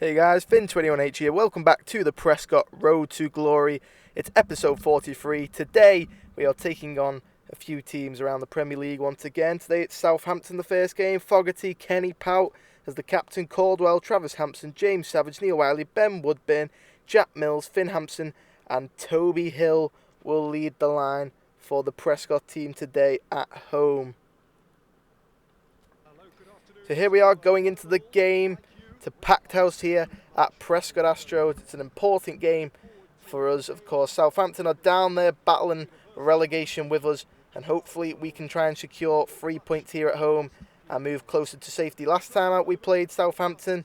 Hey guys, Pin21H here. Welcome back to the Prescot Road to Glory. It's episode 43. Today we are taking on a few teams around the Premier League once again. Today it's Southampton, the first game. Fogarty, Kenny Pout as the captain, Caldwell, Travis Hampson, James Savage, Neil Wiley, Ben Woodburn, Jack Mills, Finn Hampson and Toby Hill will lead the line for the Prescot team today at home. So here we are going into the game. It's a packed house here at Prescot Astros. It's an important game for us, of course. Southampton are down there battling relegation with us, and hopefully we can try and secure 3 points here at home and move closer to safety. Last time out we played Southampton,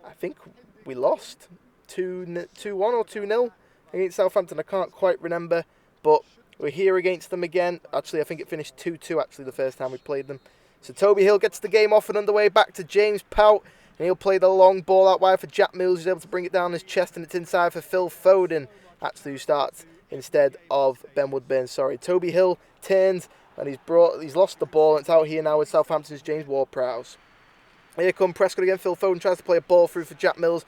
I think we lost 2-1 or 2-0 against Southampton. I can't quite remember, but we're here against them again. Actually, I think it finished 2-2 actually the first time we played them. So Toby Hill gets the game off and underway, back to James Pout. And he'll play the long ball out wide for Jack Mills, who's able to bring it down his chest, and it's inside for Phil Foden, actually, who starts instead of Ben Woodburn. Sorry, Toby Hill turns, and he's lost the ball, and it's out here now with Southampton's James Ward-Prowse. Here come Prescott again. Phil Foden tries to play a ball through for Jack Mills,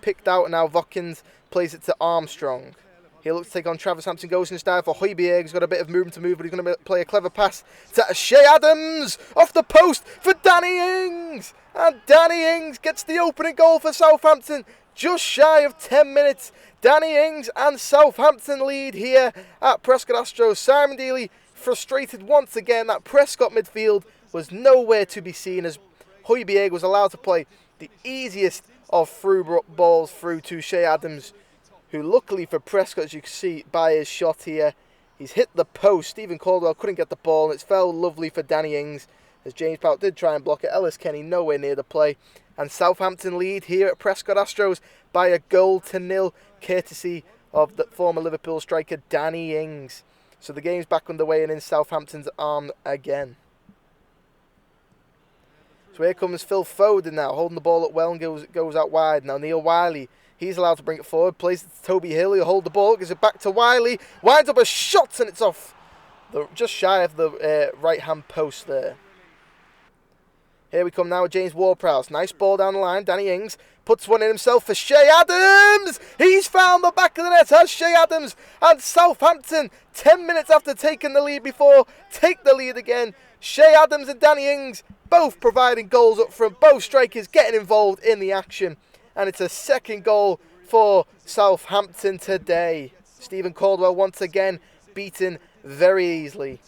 picked out, and now Watkins plays it to Armstrong. He looks to take on Travis Hampson, goes in style for Højbjerg. He's got a bit of movement to move, but he's going to play a clever pass to Shea Adams off the post for Danny Ings. And Danny Ings gets the opening goal for Southampton just shy of 10 minutes. Danny Ings and Southampton lead here at Prescot Astros. Simon Deeley frustrated once again that Prescot midfield was nowhere to be seen as Højbjerg was allowed to play the easiest of through balls through to Shea Adams, who luckily for Prescott, as you can see by his shot here, he's hit the post. Stephen Caldwell couldn't get the ball, and it's fell lovely for Danny Ings, as James Pout did try and block it. Ellis Kenny nowhere near the play. And Southampton lead here at Prescot Astros by 1-0, courtesy of the former Liverpool striker Danny Ings. So the game's back underway and in Southampton's arm again. So here comes Phil Foden now, holding the ball up well and goes out wide. Now Neil Wiley, he's allowed to bring it forward, plays it to Toby Hill, he'll hold the ball, gives it back to Wiley, winds up a shot and it's off just shy of the right-hand post there. Here we come now with James Ward-Prowse. Nice ball down the line. Danny Ings puts one in himself for Shea Adams. He's found the back of the net, has Shea Adams. And Southampton, 10 minutes after taking the lead before, take the lead again. Shea Adams and Danny Ings both providing goals up front. Both strikers getting involved in the action. And it's a second goal for Southampton today. Stephen Caldwell once again beaten very easily.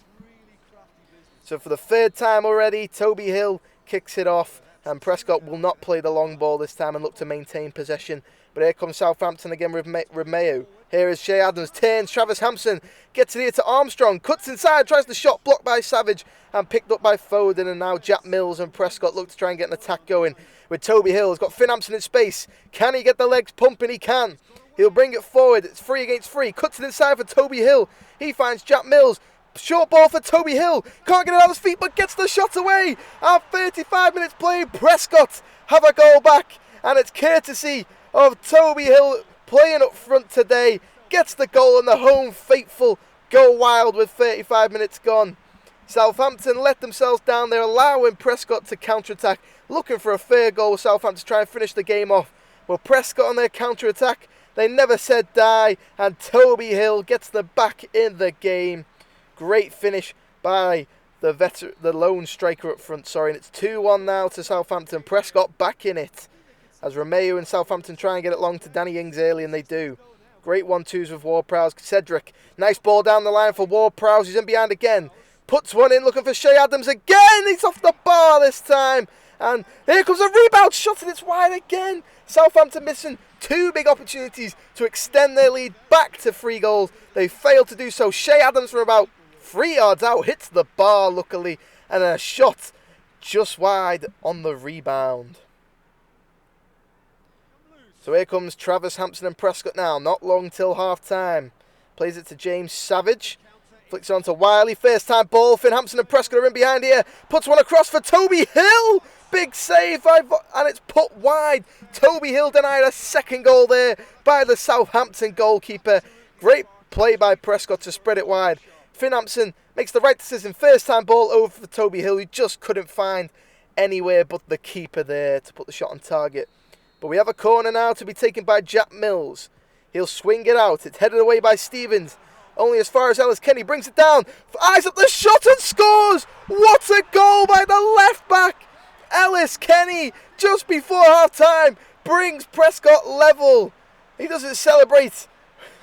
So for the third time already, Toby Hill kicks it off, and Prescott will not play the long ball this time and look to maintain possession. But here comes Southampton again with Romeo. Here is Shea Adams, turns, Travis Hampson gets it here to Armstrong, cuts inside, tries the shot, blocked by Savage and picked up by Foden, and now Jack Mills and Prescott look to try and get an attack going with Toby Hill. He's got Finn Hampson in space. Can he get the legs pumping? He can. He'll bring it forward. It's 3 against 3. Cuts it inside for Toby Hill. He finds Jack Mills. Short ball for Toby Hill. Can't get it out of his feet, but gets the shot away. And 35 minutes played, Prescott have a goal back. And it's courtesy of Toby Hill playing up front today. Gets the goal, and the home faithful go wild with 35 minutes gone. Southampton let themselves down there, allowing Prescott to counter-attack. Looking for a fair goal with Southampton to try and finish the game off. Well, Prescott on their counter-attack, they never said die. And Toby Hill gets the back in the game. Great finish by the lone striker up front, and it's 2-1 now to Southampton. Prescott back in it as Romeo and Southampton try and get it long to Danny Ings early, and they do. Great 1-2s with Ward-Prowse. Cedric, nice ball down the line for Ward-Prowse. He's in behind again. Puts one in, looking for Shea Adams again. He's off the bar this time. And here comes a rebound shot, and it's wide again. Southampton missing 2 big opportunities to extend their lead back to 3 goals. They failed to do so. Shea Adams from about 3 yards out hits the bar luckily, and a shot just wide on the rebound. So here comes Travis Hampson and Prescott now. Not long till half time. Plays it to James Savage. Flicks it on to Wiley. First time ball. Finn Hampson and Prescott are in behind here. Puts one across for Toby Hill. Big save, and it's put wide. Toby Hill denied a second goal there by the Southampton goalkeeper. Great play by Prescott to spread it wide. Finn Hampson makes the right decision. First time ball over for Toby Hill, who just couldn't find anywhere but the keeper there to put the shot on target. But we have a corner now to be taken by Jack Mills. He'll swing it out. It's headed away by Stevens. Only as far as Ellis Kenny brings it down. Eyes up the shot and scores! What a goal by the left back! Ellis Kenny, just before half time, brings Prescot level. He doesn't celebrate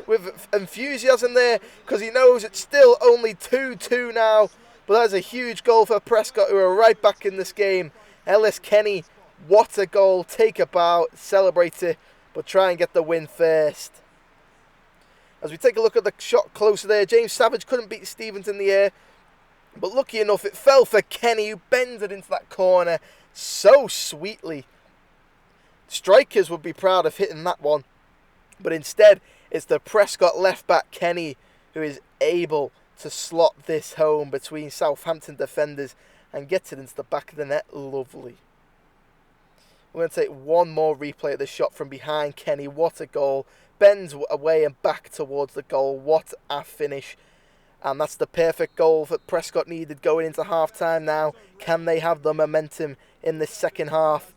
with enthusiasm there because he knows it's still only 2-2 now. But that's a huge goal for Prescott, who are right back in this game. Ellis Kenny, what a goal. Take a bow, celebrate it, but try and get the win first. As we take a look at the shot closer there, James Savage couldn't beat Stevens in the air. But lucky enough, it fell for Kenny, who bends it into that corner so sweetly. Strikers would be proud of hitting that one. But instead, it's the Prescott left back, Kenny, who is able to slot this home between Southampton defenders and gets it into the back of the net. Lovely. We're going to take one more replay of this shot from behind Kenny. What a goal. Bends away and back towards the goal. What a finish. And that's the perfect goal that Prescott needed going into half-time now. Can they have the momentum in this second half?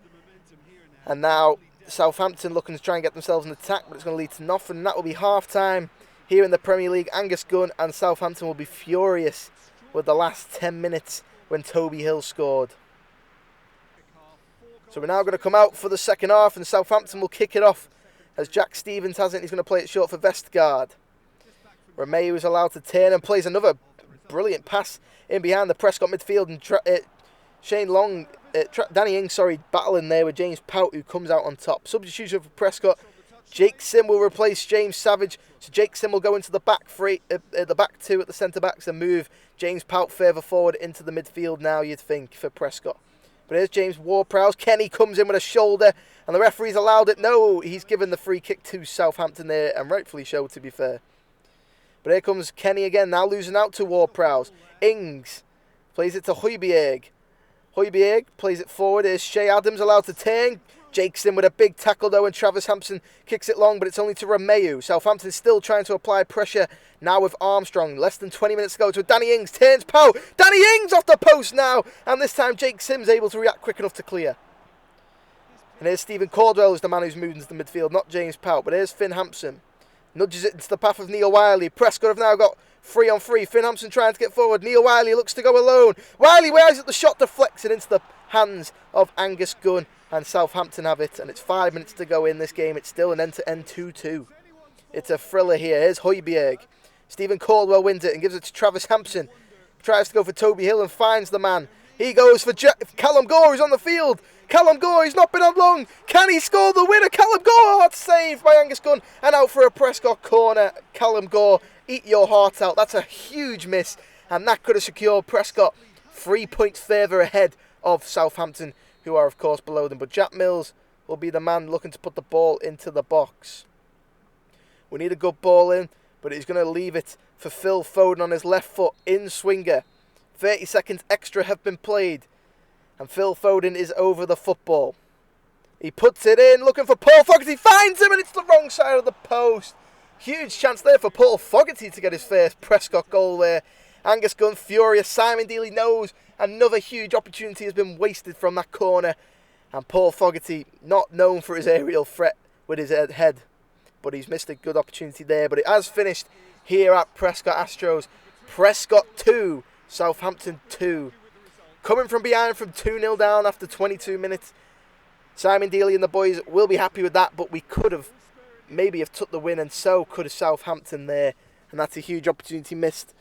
And now Southampton looking to try and get themselves an attack, but it's going to lead to nothing. And that will be half-time here in the Premier League. Angus Gunn and Southampton will be furious with the last 10 minutes when Toby Hill scored. So we're now going to come out for the second half, and Southampton will kick it off as Jack Stevens has it. He's going to play it short for Vestergaard. Romeo is allowed to turn and plays another brilliant pass in behind the Prescott midfield, and Shane Long, Danny Ings, battling there with James Pout, who comes out on top. Substitution for Prescott. Jake Sim will replace James Savage, so Jake Sim will go into the back three, the back two at the centre backs, and move James Pout further forward into the midfield now, you'd think, for Prescott. But here's James Ward-Prowse. Kenny comes in with a shoulder, and the referee's allowed it. No, he's given the free kick to Southampton there, and rightfully so, to be fair. But here comes Kenny again, now losing out to Ward-Prowse. Ings plays it to Højbjerg. Højbjerg plays it forward. Here's Shea Adams allowed to turn. Jake's in with a big tackle though, and Travis Hampson kicks it long, but it's only to Romeo. Southampton still trying to apply pressure now with Armstrong. Less than 20 minutes to go to Danny Ings. Turns Pout. Danny Ings off the post now, and this time Jake Sims able to react quick enough to clear. And here's Stephen Caldwell is the man who's moved into the midfield, not James Pout. But here's Finn Hampson. Nudges it into the path of Neil Wiley. Prescott have now got 3-on-3. Finn Hampson trying to get forward. Neil Wiley looks to go alone. Wiley, where is it? The shot deflects it into the hands of Angus Gunn. And Southampton have it. And it's 5 minutes to go in this game. It's still an end-to-end 2-2. It's a thriller here. Here's Højbjerg. Stephen Caldwell wins it and gives it to Travis Hampson. Tries to go for Toby Hill and finds the man. He goes for Callum Gore, who's on the field. Callum Gore, he's not been on long. Can he score the winner? Callum Gore, that's saved by Angus Gunn. And out for a Prescott corner. Callum Gore, eat your heart out. That's a huge miss. And that could have secured Prescott 3 points further ahead of Southampton, who are, of course, below them. But Jack Mills will be the man looking to put the ball into the box. We need a good ball in, but he's going to leave it for Phil Foden on his left foot in swinger. 30 seconds extra have been played, and Phil Foden is over the football. He puts it in, looking for Paul Fogarty, finds him, and it's the wrong side of the post. Huge chance there for Paul Fogarty to get his first Prescott goal there. Angus Gunn furious. Simon Deeley knows another huge opportunity has been wasted from that corner. And Paul Fogarty, not known for his aerial threat with his head, but he's missed a good opportunity there. But it has finished here at Prescott Astros. Prescott 2, Southampton 2. Coming from behind from 2-0 down after 22 minutes. Simon Deeley and the boys will be happy with that, but we could have maybe have took the win, and so could have Southampton there. And that's a huge opportunity missed.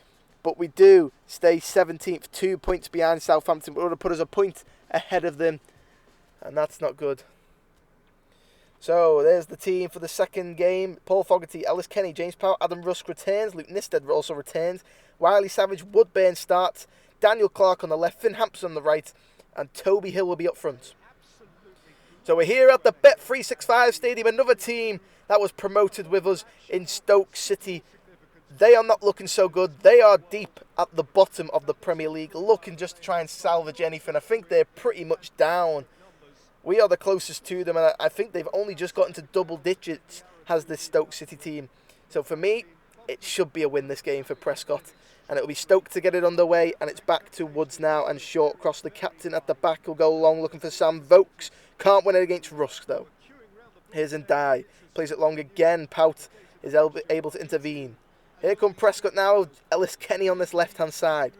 But we do stay 17th, 2 points behind Southampton. But it would have put us a point ahead of them, and that's not good. So there's the team for the second game. Paul Fogarty, Ellis Kenny, James Powell, Adam Rusk returns. Luke Nisted also returns. Wiley Savage, Woodburn starts. Daniel Clark on the left, Finn Hampson on the right, and Toby Hill will be up front. So we're here at the Bet365 Stadium, another team that was promoted with us in Stoke City. They are not looking so good. They are deep at the bottom of the Premier League, looking just to try and salvage anything. I think they're pretty much down. We are the closest to them, and I think they've only just got into double digits, has this Stoke City team. So for me, it should be a win this game for Prescott. And it'll be Stoke to get it underway, and it's back to Woods now, and short cross. The captain at the back will go long, looking for Sam Vokes. Can't win it against Rusk, though. Here's Ndai. Plays it long again. Pout is able to intervene. Here come Prescott now. Ellis Kenny on this left-hand side.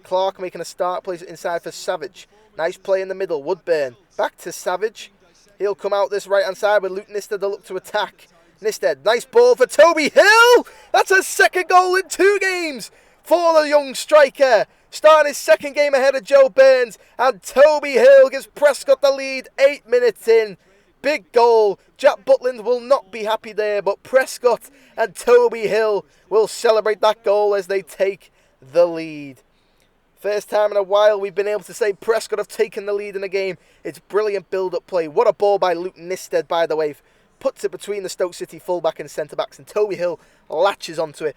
Clark making a start. Plays it inside for Savage. Nice play in the middle. Woodburn. Back to Savage. He'll come out this right-hand side with Luke Nisted to look to attack. Nisted. Nice ball for Toby Hill. That's a second goal in 2 games for the young striker. Starting his second game ahead of Joe Burns. And Toby Hill gives Prescott the lead 8 minutes in. Big goal. Jack Butland will not be happy there, but Prescott and Toby Hill will celebrate that goal as they take the lead. First time in a while we've been able to say Prescott have taken the lead in a game. It's brilliant build-up play. What a ball by Luke Nisted, by the way. Puts it between the Stoke City fullback and centre-backs, and Toby Hill latches onto it.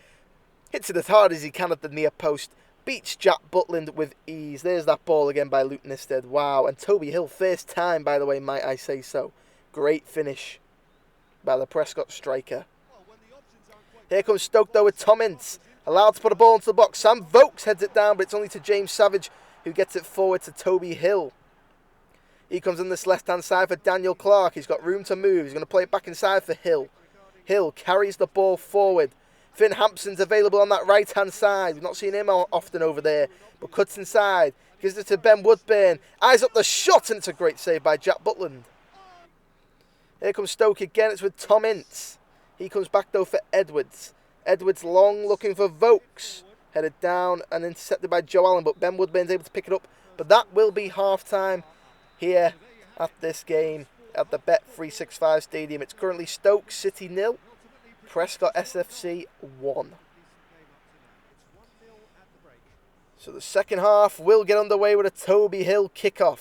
Hits it as hard as he can at the near post. Beats Jack Butland with ease. There's that ball again by Luke Nisted. Wow. And Toby Hill, first time, by the way, might I say so. Great finish by the Prescott striker. Here comes Stoke, though, with Tom Ince. Allowed to put a ball into the box. Sam Vokes heads it down, but it's only to James Savage, who gets it forward to Toby Hill. He comes on this left-hand side for Daniel Clark. He's got room to move. He's going to play it back inside for Hill. Hill carries the ball forward. Finn Hampson's available on that right-hand side. We've not seen him often over there, but cuts inside. Gives it to Ben Woodburn. Eyes up the shot, and it's a great save by Jack Butland. Here comes Stoke again. It's with Tom Ince. He comes back, though, for Edwards. Edwards long, looking for Vokes. Headed down and intercepted by Joe Allen, but Ben Woodburn's able to pick it up. But that will be half-time here at this game at the Bet365 Stadium. It's currently Stoke City 0, Prescott S.F.C 1. So the second half will get underway with a Toby Hill kickoff.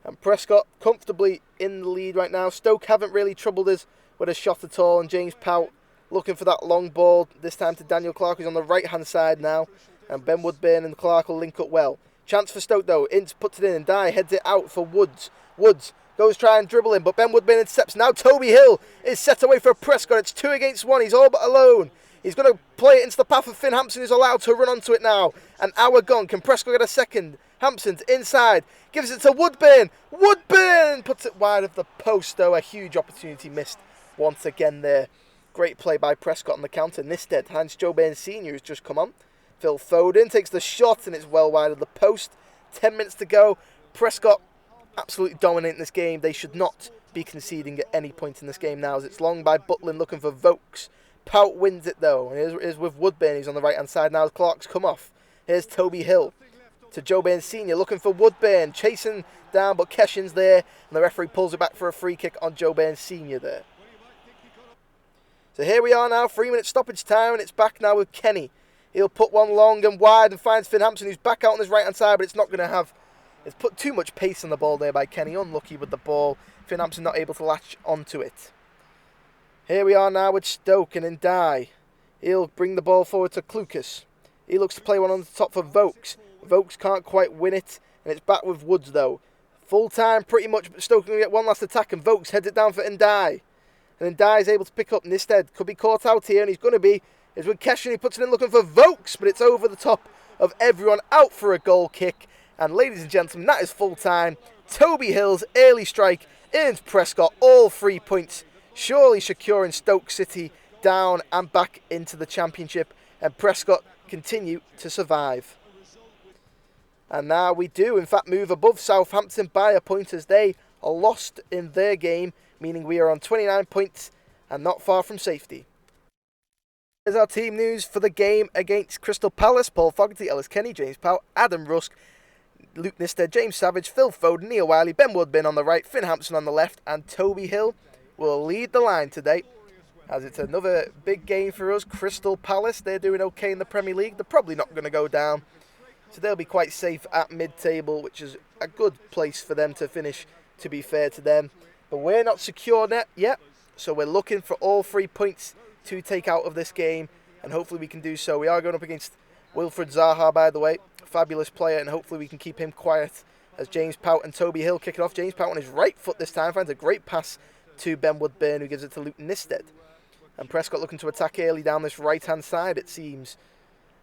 And Prescott comfortably in the lead right now. Stoke haven't really troubled us with a shot at all. And James Pout looking for that long ball. This time to Daniel Clark, who's on the right-hand side now. And Ben Woodburn and Clark will link up well. Chance for Stoke, though. Ince puts it in and Dye heads it out for Woods. Woods goes try and dribble him, but Ben Woodburn intercepts. Now Toby Hill is set away for Prescott. It's 2 against 1. He's all but alone. He's going to play it into the path of Finn Hampson, who's allowed to run onto it now. An hour gone. Can Prescott get a second? Hampson's inside. Gives it to Woodburn. Woodburn puts it wide of the post, though. A huge opportunity missed once again there. Great play by Prescott on the counter. Nisted hands Joe Burns Sr., who's just come on. Phil Foden takes the shot, and it's well wide of the post. 10 minutes to go. Prescott absolutely dominating this game. They should not be conceding at any point in this game now, as it's long by Butland looking for Vokes. Pout wins it, though. And here's with Woodburn. He's on the right-hand side now as Clark's come off. Here's Toby Hill to Joe Burns Sr. looking for Woodburn. Chasing down, but Keshin's there. And the referee pulls it back for a free kick on Joe Burns Sr. there. So here we are now, 3-minute stoppage time, and it's back now with Kenny. He'll put one long and wide and finds Finn Hampson, who's back out on his right-hand side, but it's not going to have... It's put too much pace on the ball there by Kenny. Unlucky with the ball. Finn Hampson not able to latch onto it. Here we are now with Stoke and Ndai. He'll bring the ball forward to Klukas. He looks to play one on the top for Vokes. Vokes can't quite win it, and it's back with Woods, though. Full time, pretty much, but Stoke can get one last attack, and Vokes heads it down for Ndai. And Ndai is able to pick up Nisted. Could be caught out here, and he's going to be. It's with Keshin, he puts it in looking for Vokes, but it's over the top of everyone, out for a goal kick. And ladies and gentlemen, that is full time. Toby Hill's early strike earns Prescott all 3 points, surely securing Stoke City down and back into the Championship, and Prescott continue to survive. And now we do, in fact, move above Southampton by a point as they are lost in their game, meaning we are on 29 points and not far from safety. Here's our team news for the game against Crystal Palace. Paul Fogarty, Ellis Kenny, James Powell, Adam Rusk, Luke Nisted, James Savage, Phil Foden, Neil Wiley, Ben Woodburn on the right, Finn Hampson on the left, and Toby Hill will lead the line today, as it's another big game for us. Crystal Palace, they're doing okay in the Premier League. They're probably not going to go down, so they'll be quite safe at mid-table, which is a good place for them to finish, to be fair to them. But we're not secure yet, so we're looking for all 3 points to take out of this game, and hopefully we can do so. We are going up against Wilfred Zaha, by the way, fabulous player, and hopefully we can keep him quiet as James Pout and Toby Hill kick it off. James Pout on his right foot this time finds a great pass to Ben Woodburn, who gives it to Luke Nisted. And Prescott looking to attack early down this right-hand side, it seems.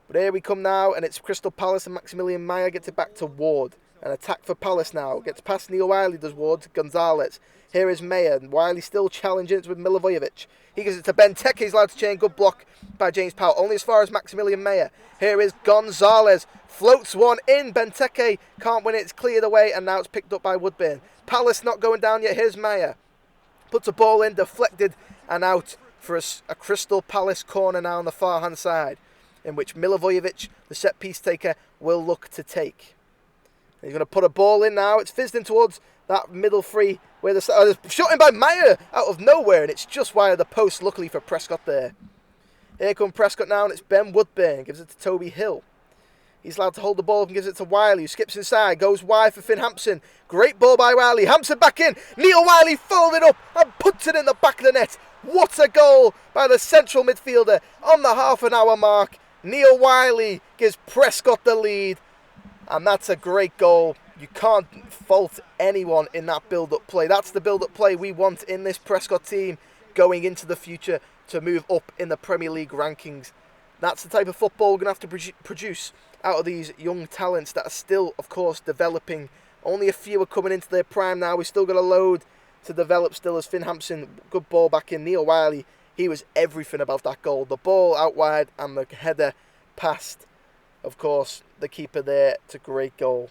But here we come now, and it's Crystal Palace, and Maximilian Meyer gets it back to Ward. An attack for Palace now. Gets past Neil Wiley, does Ward, to Gonzalez. Here is Mayer. Wiley still challenging it with Milivojevic. He gives it to Benteke. He's allowed to chain. Good block by James Powell. Only as far as Maximilian Mayer. Here is Gonzalez. Floats one in. Benteke can't win it. It's cleared away. And now it's picked up by Woodburn. Palace not going down yet. Here's Mayer. Puts a ball in. Deflected and out for a Crystal Palace corner now on the far hand side, in which Milivojevic, the set piece taker, will look to take. He's going to put a ball in now. It's fizzed in towards that middle free where the shot in by Mayer out of nowhere, and it's just wide of the post, luckily for Prescott there. Here comes Prescott now, and it's Ben Woodburn. Gives it to Toby Hill. He's allowed to hold the ball up and gives it to Wiley, who skips inside, goes wide for Finn Hampson. Great ball by Wiley. Hampson back in. Neil Wiley followed it up and puts it in the back of the net. What a goal by the central midfielder on the half-an-hour mark. Neil Wiley gives Prescott the lead, and that's a great goal. You can't fault anyone in that build-up play. That's the build-up play we want in this Prescott team going into the future to move up in the Premier League rankings. That's the type of football we're going to have to produce out of these young talents that are still, of course, developing. Only a few are coming into their prime now. We've still got a load to develop still as Finn Hampson. Good ball back in. Neil Wiley, he was everything about that goal. The ball out wide and the header past, of course, the keeper there. It's a great goal.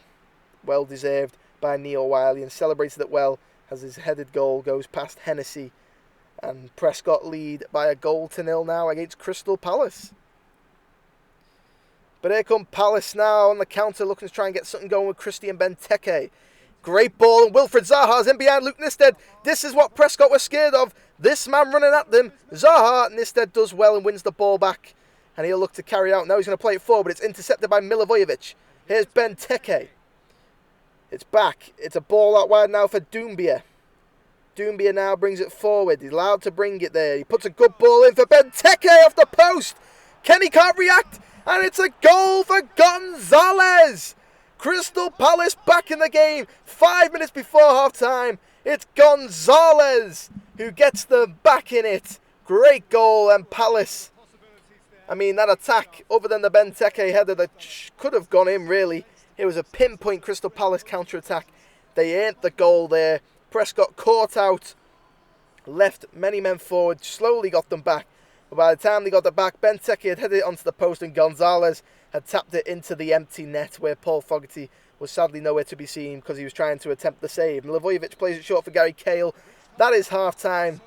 Well deserved by Neil Wiley, and celebrated it well as his headed goal goes past Hennessy. And Prescott lead by 1-0 now against Crystal Palace. But here come Palace now on the counter, looking to try and get something going with Christian Benteke. Great ball, and Wilfred Zaha's in behind Luke Nisted. This is what Prescott was scared of. This man running at them. Zaha, Nisted does well and wins the ball back. And he'll look to carry out. Now he's going to play it forward, but it's intercepted by Milivojevic. Here's Benteke. It's back. It's a ball out wide now for Doumbia. Doumbia now brings it forward. He's allowed to bring it there. He puts a good ball in for Benteke off the post. Kenny can't react. And it's a goal for Gonzalez. Crystal Palace back in the game 5 minutes before half-time. It's Gonzalez who gets the back in it. Great goal, and Palace. I mean, that attack, other than the Benteke header that could have gone in, really. It was a pinpoint Crystal Palace counter-attack. They earned the goal there. Prescott caught out, left many men forward, slowly got them back. But by the time they got it back, Benteke had headed it onto the post and Gonzalez had tapped it into the empty net where Paul Fogarty was sadly nowhere to be seen because he was trying to attempt the save. Milivojevic plays it short for Gary Cahill. That is half-time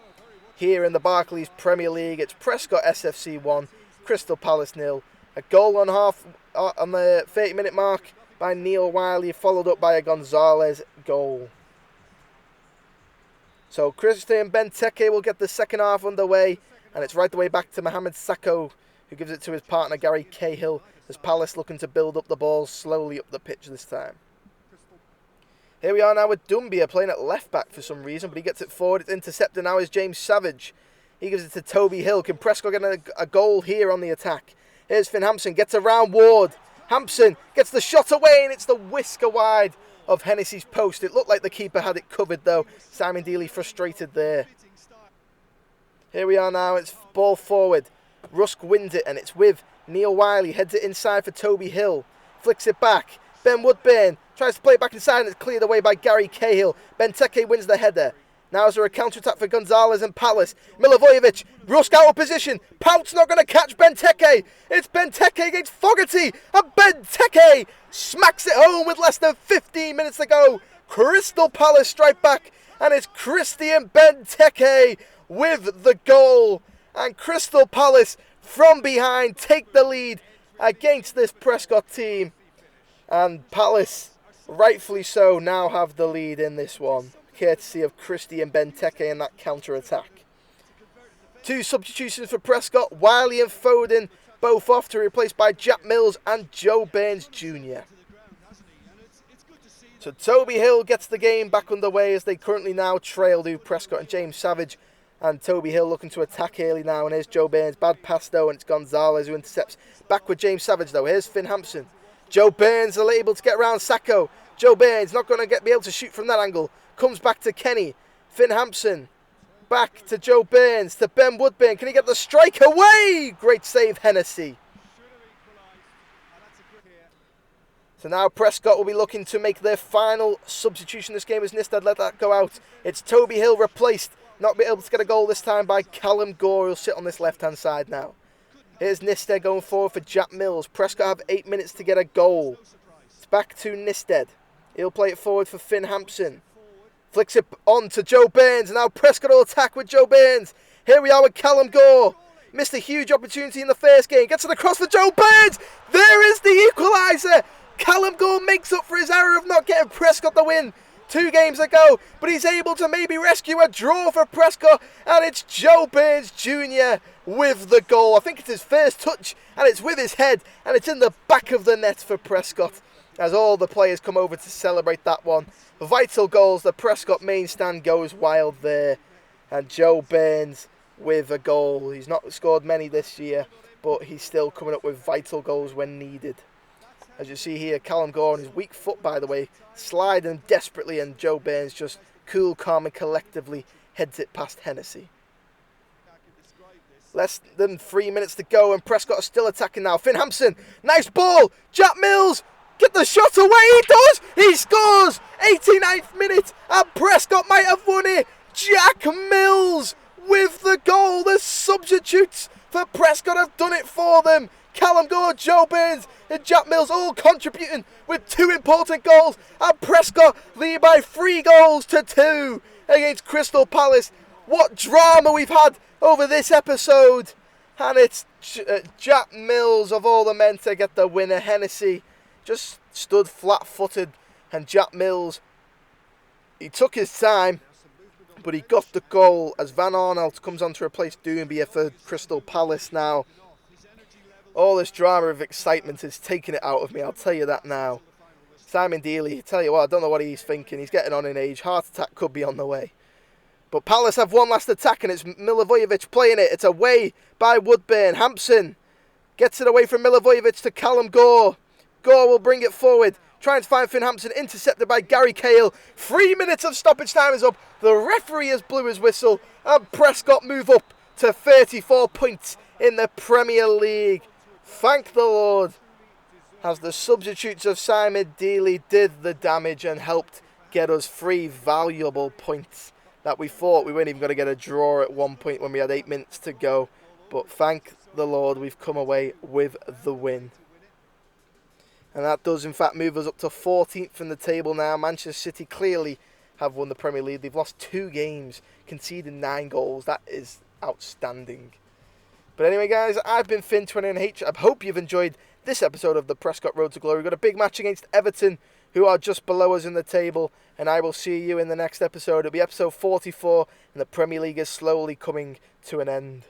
here in the Barclays Premier League. It's Prescott S.F.C 1, Crystal Palace 0. A goal on the 30-minute mark by Neil Wiley, followed up by a Gonzalez goal. So Christian Benteke will get the second half underway. And it's right the way back to Mohamed Sakho, who gives it to his partner Gary Cahill, as Palace looking to build up the ball slowly up the pitch this time. Here we are now with Doumbia playing at left back for some reason, but he gets it forward. It's intercepted now is James Savage. He gives it to Toby Hill. Can Prescott get a goal here on the attack? Here's Finn Hampson, gets around Ward. Hampson gets the shot away, and it's the whisker wide of Hennessy's post. It looked like the keeper had it covered though. Simon Deeley frustrated there. Here we are now, it's ball forward. Rusk wins it, and it's with Neil Wiley. Heads it inside for Toby Hill. Flicks it back. Ben Woodburn tries to play it back inside, and it's cleared away by Gary Cahill. Benteke wins the header. Now is there a counter-attack for Gonzalez and Palace. Milivojevic, Rusk out of position. Pout's not going to catch Benteke. It's Benteke against Fogarty. And Benteke smacks it home with less than 15 minutes to go. Crystal Palace strike back, and it's Christian Benteke with the goal, and Crystal Palace from behind take the lead against this Prescott team, and Palace rightfully so now have the lead in this one, courtesy of Christian Benteke and that counter-attack. 2 substitutions for Prescott, Wiley and Foden both off to be replaced by Jack Mills and Joe Burns Jr. So Toby Hill gets the game back underway as they currently now trail to Prescott and James Savage. And Toby Hill looking to attack early now. And here's Joe Burns. Bad pass though. And it's Gonzalez who intercepts. Back with James Savage though. Here's Finn Hampson. Joe Burns are able to get around Sakho. Joe Burns not going to be able to shoot from that angle. Comes back to Kenny. Finn Hampson. Back to Joe Burns. To Ben Woodburn. Can he get the strike away? Great save, Hennessy. So now Prescot will be looking to make their final substitution this game as Nistad let that go out. It's Toby Hill replaced, not be able to get a goal this time, by Callum Gore, who'll sit on this left-hand side now. Here's Nistad going forward for Jack Mills. Prescot have 8 minutes to get a goal. It's back to Nistad. He'll play it forward for Finn Hampson. Flicks it on to Joe Burns, and now Prescott will attack with Joe Burns. Here we are with Callum Gore. Missed a huge opportunity in the first game. Gets it across for Joe Burns. There is the equaliser. Callum Gore makes up for his error of not getting Prescott the win 2 games ago, but he's able to maybe rescue a draw for Prescott, and it's Joe Burns Jr. with the goal. I think it's his first touch, and it's with his head, and it's in the back of the net for Prescott, as all the players come over to celebrate that one. Vital goals. The Prescott main stand goes wild there, and Joe Burns with a goal. He's not scored many this year, but he's still coming up with vital goals when needed. As you see here, Callum Gore on his weak foot, by the way, sliding desperately, and Joe Burns just cool, calm and collectively heads it past Hennessy. Less than 3 minutes to go, and Prescott are still attacking now. Finn Hampson, nice ball. Jack Mills, get the shot away. He does. He scores. 89th minute, and Prescott might have won it. Jack Mills with the goal. The substitutes for Prescott have done it for them. Callum Gore, Joe Burns and Jack Mills all contributing with 2 important goals, and Prescott lead by 3 goals to 2 against Crystal Palace. What drama we've had over this episode, and it's Jack Mills of all the men to get the winner. Hennessy just stood flat-footed, and Jack Mills, he took his time, but he got the goal as Van Arnold comes on to replace Doumbia for Crystal Palace now. All this drama of excitement is taking it out of me, I'll tell you that now. Simon Deeley, tell you what, I don't know what he's thinking. He's getting on in age. Heart attack could be on the way. But Palace have one last attack, and it's Milivojevic playing it. It's away by Woodburn. Hampson gets it away from Milivojevic to Callum Gore. Gore will bring it forward. Trying to find Finn Hampson, intercepted by Gary Cahill. 3 minutes of stoppage time is up. The referee has blew his whistle, and Prescott move up to 34 points in the Premier League. Thank the Lord, as the substitutes of Simon Deeley did the damage and helped get us 3 valuable points that we thought we weren't even going to get a draw at one point when we had 8 minutes to go. But thank the Lord, we've come away with the win. And that does in fact move us up to 14th in the table now. Manchester City clearly have won the Premier League. They've lost 2 games, conceded 9 goals. That is outstanding. But anyway, guys, I've been Finn29H. I hope you've enjoyed this episode of the Prescott Road to Glory. We've got a big match against Everton, who are just below us in the table. And I will see you in the next episode. It'll be episode 44, and the Premier League is slowly coming to an end.